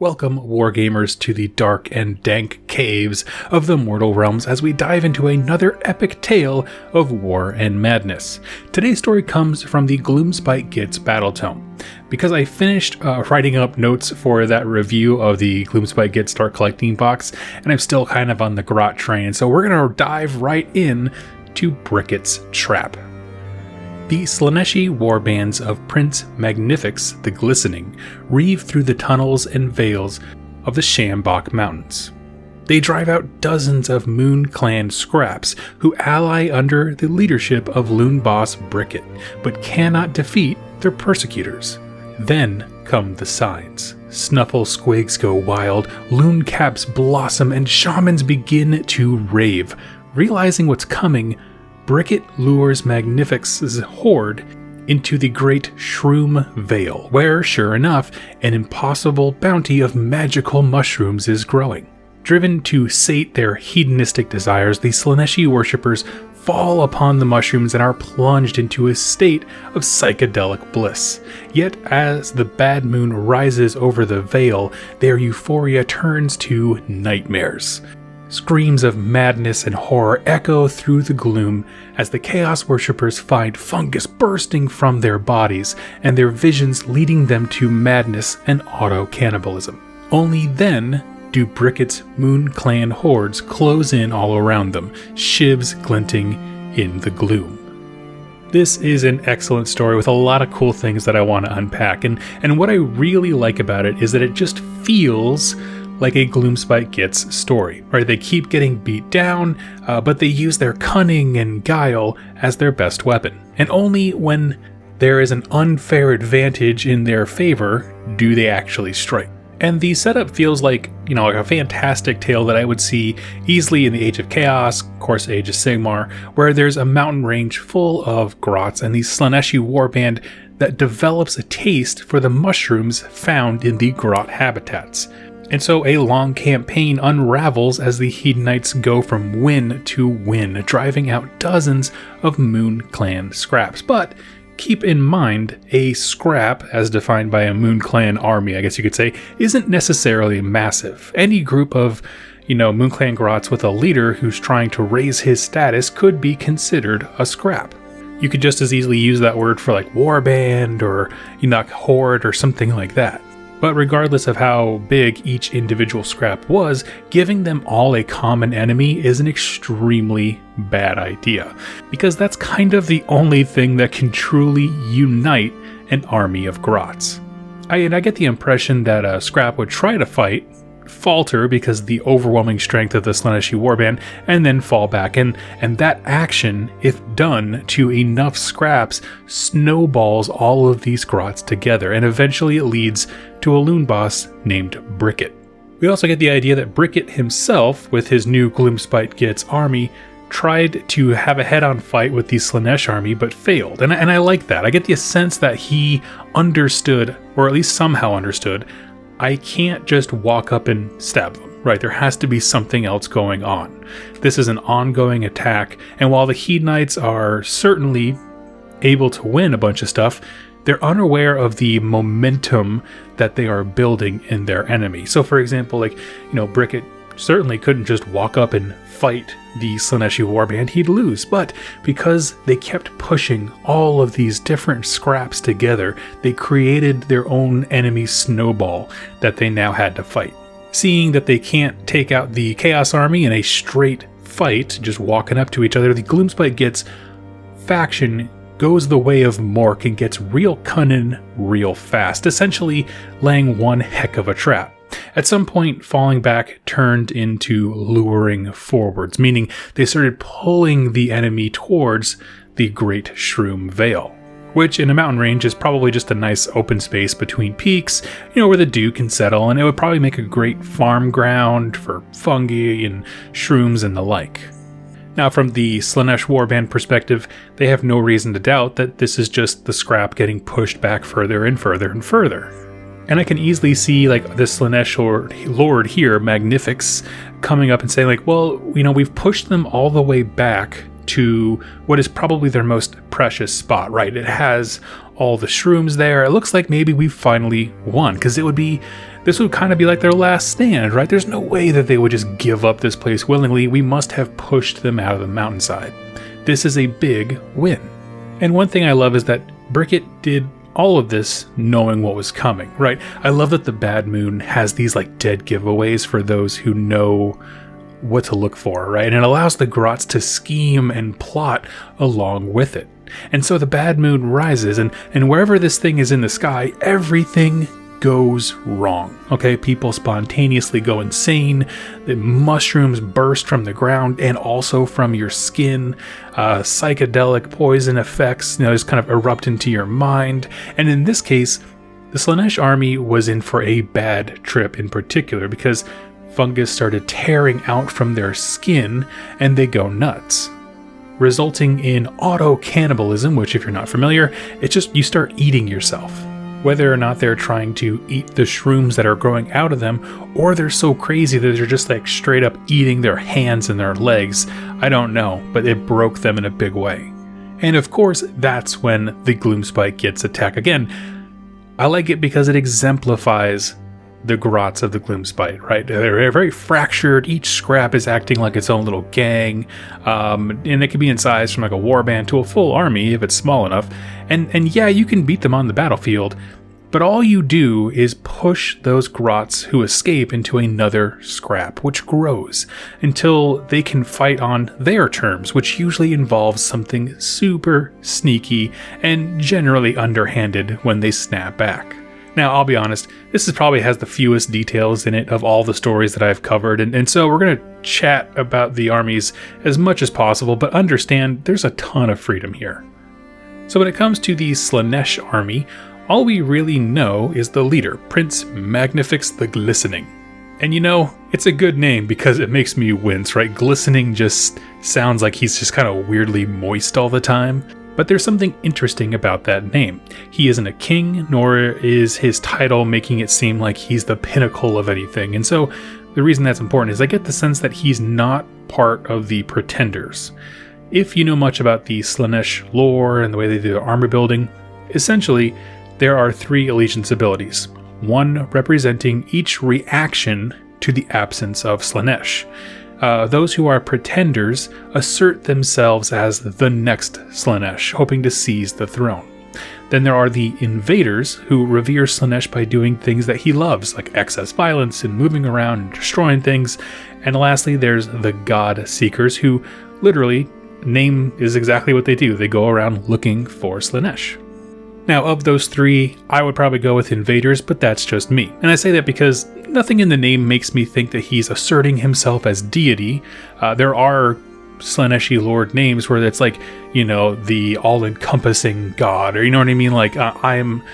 Welcome, wargamers, to the dark and dank caves of the mortal realms as we dive into another epic tale of war and madness. Today's story comes from the Gloomspite Gitz battle tome. Because I finished writing up notes for that review of the Gloomspite Gitz Start Collecting box, and I'm still kind of on the grot train, so we're going to dive right in to Brikkit's Trap. The Slaanesh warbands of Prince Magnific's the Glistening reave through the tunnels and vales of the Shambok Mountains. They drive out dozens of Moon Clan scraps who ally under the leadership of Loon boss Brikkit, but cannot defeat their persecutors. Then come the signs. Snuffle squigs go wild, loon caps blossom, and shamans begin to rave. Realizing what's coming, Brikkit lures Magnific's horde into the great Shroom Vale, where, sure enough, an impossible bounty of magical mushrooms is growing. Driven to sate their hedonistic desires, the Slaanesh worshippers fall upon the mushrooms and are plunged into a state of psychedelic bliss. Yet, as the bad moon rises over the vale, their euphoria turns to nightmares. Screams of madness and horror echo through the gloom as the Chaos Worshippers find fungus bursting from their bodies and their visions leading them to madness and auto-cannibalism. Only then do Brikkit's Moon Clan hordes close in all around them, shivs glinting in the gloom. This is an excellent story with a lot of cool things that I want to unpack, and what I really like about it is that it just feels like a Gloomspite Gitz story, right? They keep getting beat down, but they use their cunning and guile as their best weapon. And only when there is an unfair advantage in their favor do they actually strike. And the setup feels like, like a fantastic tale that I would see easily in the Age of Chaos, of course Age of Sigmar, where there's a mountain range full of grots and the Slaanesh warband that develops a taste for the mushrooms found in the grot habitats. And so a long campaign unravels as the Hedonites go from win to win, driving out dozens of Moon Clan scraps. But keep in mind, a scrap, as defined by a Moon Clan army, I guess you could say, isn't necessarily massive. Any group of, Moon Clan grots with a leader who's trying to raise his status could be considered a scrap. You could just as easily use that word for like warband or, horde or something like that. But regardless of how big each individual scrap was, giving them all a common enemy is an extremely bad idea, because that's kind of the only thing that can truly unite an army of grots. I get the impression that a scrap would try to fight, falter because of the overwhelming strength of the Slaanesh warband, and then fall back, and that action, if done to enough scraps, snowballs all of these grots together, and eventually it leads to a loon boss named Brikkit. We also get the idea that Brikkit himself, with his new Gloomspite Gitz army, tried to have a head-on fight with the Slaanesh army but failed, and I like that. I get the sense that he understood, or at least somehow understood, I can't just walk up and stab them, right? There has to be something else going on. This is an ongoing attack, and while the Hedonites are certainly able to win a bunch of stuff, they're unaware of the momentum that they are building in their enemy. So for example, Brikkit certainly couldn't just walk up and fight the Slaanesh warband, he'd lose. But because they kept pushing all of these different scraps together, they created their own enemy snowball that they now had to fight. Seeing that they can't take out the Chaos Army in a straight fight, just walking up to each other, the Gloomspite Gitz faction goes the way of Mork and gets real cunning real fast, essentially laying one heck of a trap. At some point, falling back turned into luring forwards, meaning they started pulling the enemy towards the Great Shroom Vale, which in a mountain range is probably just a nice open space between peaks, where the dew can settle, and it would probably make a great farm ground for fungi and shrooms and the like. Now, from the Slaanesh warband perspective, they have no reason to doubt that this is just the scrap getting pushed back further and further and further. And I can easily see this Slaanesh lord here, Magnific's, coming up and saying we've pushed them all the way back to what is probably their most precious spot, right? It has all the shrooms there. It looks like maybe we finally won, because this would kind of be like their last stand, right? There's no way that they would just give up this place willingly. We must have pushed them out of the mountainside. This is a big win. And one thing I love is that Brikkit did all of this knowing what was coming, right? I love that the Bad Moon has these like dead giveaways for those who know what to look for, right? And it allows the grots to scheme and plot along with it. And so the Bad Moon rises, and wherever this thing is in the sky, everything goes wrong. Okay, people spontaneously go insane. The mushrooms burst from the ground and also from your skin. Psychedelic poison effects, just kind of erupt into your mind. And in this case, the Slaanesh army was in for a bad trip in particular, because fungus started tearing out from their skin and they go nuts, resulting in auto-cannibalism, which, if you're not familiar, it's just you start eating yourself. Whether or not they're trying to eat the shrooms that are growing out of them, or they're so crazy that they're just like straight up eating their hands and their legs, I don't know, but it broke them in a big way. And of course, that's when the Gloomspite Gitz attack again. I like it because it exemplifies the grots of the Gloomspite, right? They're very fractured. Each scrap is acting like its own little gang, and it can be in size from like a warband to a full army if it's small enough. And yeah, you can beat them on the battlefield, but all you do is push those grots who escape into another scrap, which grows until they can fight on their terms, which usually involves something super sneaky and generally underhanded when they snap back. Now, I'll be honest, this probably has the fewest details in it of all the stories that I've covered, and so we're going to chat about the armies as much as possible, but understand there's a ton of freedom here. So when it comes to the Slaanesh army, all we really know is the leader, Prince Magnificus the Glistening. And it's a good name because it makes me wince, right? Glistening just sounds like he's just kind of weirdly moist all the time. But there's something interesting about that name. He isn't a king, nor is his title making it seem like he's the pinnacle of anything. And so the reason that's important is I get the sense that he's not part of the Pretenders. If you know much about the Slaanesh lore and the way they do their armor building, essentially there are 3 allegiance abilities, one representing each reaction to the absence of Slaanesh. Those who are Pretenders assert themselves as the next Slaanesh, hoping to seize the throne. Then there are the Invaders, who revere Slaanesh by doing things that he loves, like excess violence and moving around and destroying things. And lastly, there's the God Seekers, who literally, name is exactly what they do. They go around looking for Slaanesh. Now, of those 3, I would probably go with Invaders, but that's just me. And I say that because nothing in the name makes me think that he's asserting himself as deity. There are Slaaneshi lord names where it's like, the all-encompassing god, or you know what I mean? Like, I'm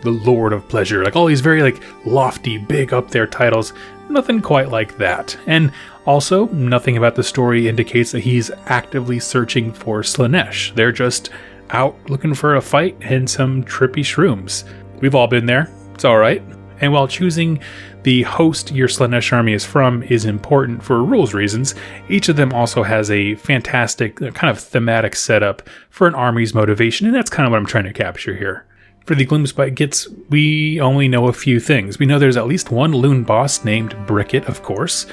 the Lord of Pleasure. Like all these very like lofty, big up there titles. Nothing quite like that. And also, nothing about the story indicates that he's actively searching for Slaanesh. They're just out looking for a fight and some trippy shrooms. We've all been there. It's all right. And while choosing the host your Slaanesh army is from is important for rules reasons, each of them also has a fantastic kind of thematic setup for an army's motivation, and that's kind of what I'm trying to capture here. For the Gloomspite Gitz, we only know a few things. We know there's at least one loon boss named Brikkit, of course.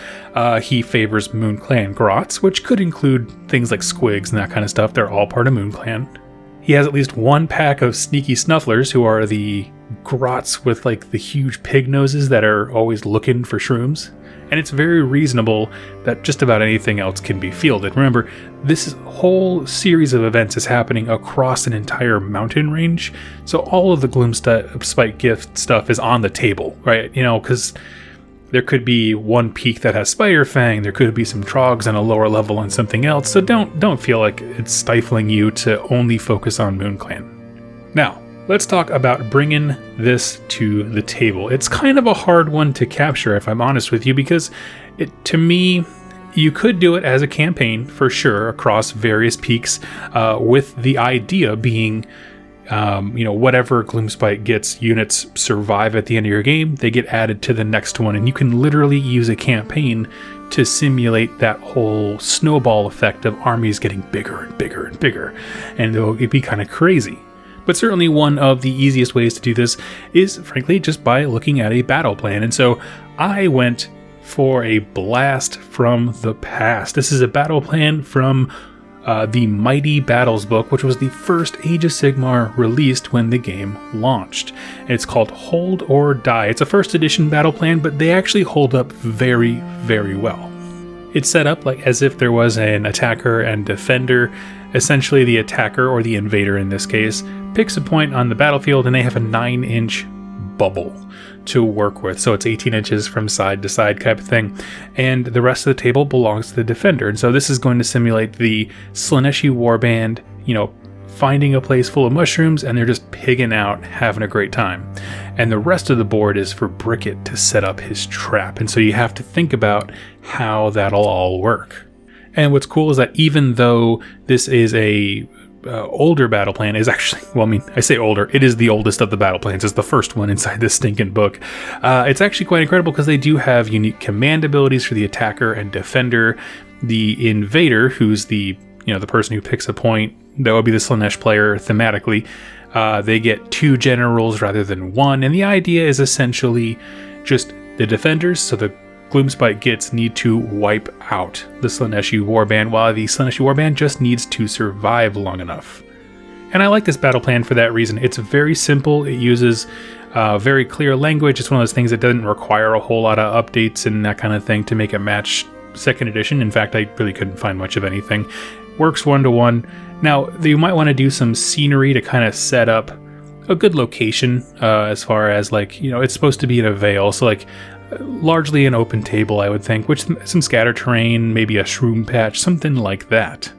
He favors Moon Clan grots, which could include things like squigs and that kind of stuff. They're all part of Moon Clan. He has at least one pack of sneaky snufflers, who are the grots with like the huge pig noses that are always looking for shrooms. And it's very reasonable that just about anything else can be fielded. Remember, this whole series of events is happening across an entire mountain range, so all of the Gloomspite Gitz stuff is on the table, right? Because there could be one peak that has Spider Fang, there could be some trogs on a lower level and something else, so don't feel like it's stifling you to only focus on Moon Clan. Now, let's talk about bringing this to the table. It's kind of a hard one to capture, if I'm honest with you, because to me, you could do it as a campaign for sure across various peaks, with the idea being, whatever Gloomspite Gitz units survive at the end of your game, they get added to the next one, and you can literally use a campaign to simulate that whole snowball effect of armies getting bigger and bigger and bigger, and it'd be kind of crazy. But certainly one of the easiest ways to do this is, frankly, just by looking at a battle plan. And so I went for a blast from the past. This is a battle plan from the Mighty Battles book, which was the first Age of Sigmar released when the game launched. It's called Hold or Die. It's a first edition battle plan, but they actually hold up very, very well. It's set up like as if there was an attacker and defender. Essentially, the attacker, or the invader in this case, picks a point on the battlefield and they have a 9-inch bubble to work with. So it's 18 inches from side to side type of thing. And the rest of the table belongs to the defender. And so this is going to simulate the Slaanesh warband, finding a place full of mushrooms, and they're just pigging out, having a great time. And the rest of the board is for Brikkit to set up his trap. And so you have to think about how that'll all work. And what's cool is that even though this is a older battle plan, is actually, I say older, it is the oldest of the battle plans. It's the first one inside this stinking book. It's actually quite incredible because they do have unique command abilities for the attacker and defender. The invader, who's the person who picks a point, that would be the Slaanesh player thematically. They get 2 generals rather than 1, and the idea is essentially just the defenders, so the Gloomspite Gitz need to wipe out the Slaanesh warband, while the Slaanesh warband just needs to survive long enough. And I like this battle plan for that reason. It's very simple. It uses very clear language. It's one of those things that doesn't require a whole lot of updates and that kind of thing to make it match 2nd edition. In fact, I really couldn't find much of anything. Works 1-to-1. Now, you might want to do some scenery to kind of set up a good location as far as it's supposed to be in a vale. So largely an open table, I would think, with some scatter terrain, maybe a shroom patch, something like that.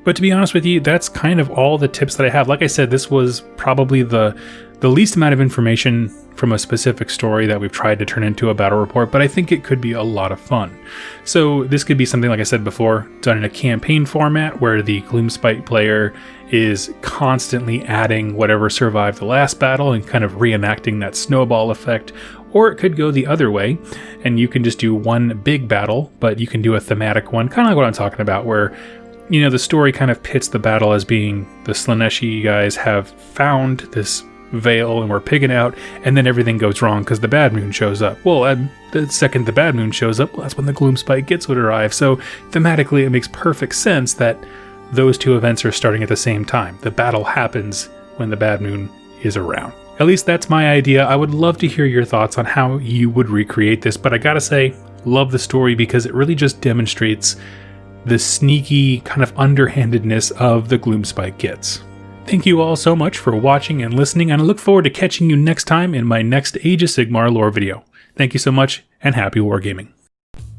But to be honest with you, that's kind of all the tips that I have. Like I said, this was probably the least amount of information from a specific story that we've tried to turn into a battle report, but I think it could be a lot of fun. So this could be something, like I said before, done in a campaign format where the Gloomspite player is constantly adding whatever survived the last battle and kind of reenacting that snowball effect. Or it could go the other way, and you can just do one big battle, but you can do a thematic one, kind of like what I'm talking about, where the story kind of pits the battle as being the Slaanesh guys have found this veil and we're pigging out, and then everything goes wrong because the bad moon shows up. Well, the second the bad moon shows up, that's when the Gloomspite Gitz would arrive. So thematically, it makes perfect sense that those 2 events are starting at the same time. The battle happens when the bad moon is around. At least that's my idea. I would love to hear your thoughts on how you would recreate this, but I gotta say, love the story because it really just demonstrates the sneaky kind of underhandedness of the Gloomspite Gitz. Thank you all so much for watching and listening, and I look forward to catching you next time in my next Age of Sigmar lore video. Thank you so much, and happy wargaming.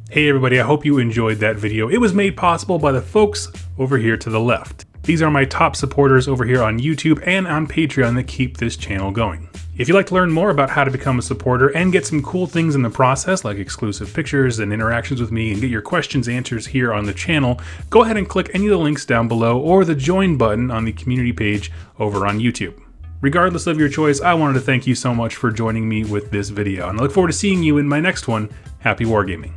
Hey everybody, I hope you enjoyed that video. It was made possible by the folks over here to the left. These are my top supporters over here on YouTube and on Patreon that keep this channel going. If you'd like to learn more about how to become a supporter and get some cool things in the process, like exclusive pictures and interactions with me, and get your questions answered here on the channel, go ahead and click any of the links down below or the join button on the community page over on YouTube. Regardless of your choice, I wanted to thank you so much for joining me with this video, and I look forward to seeing you in my next one. Happy wargaming.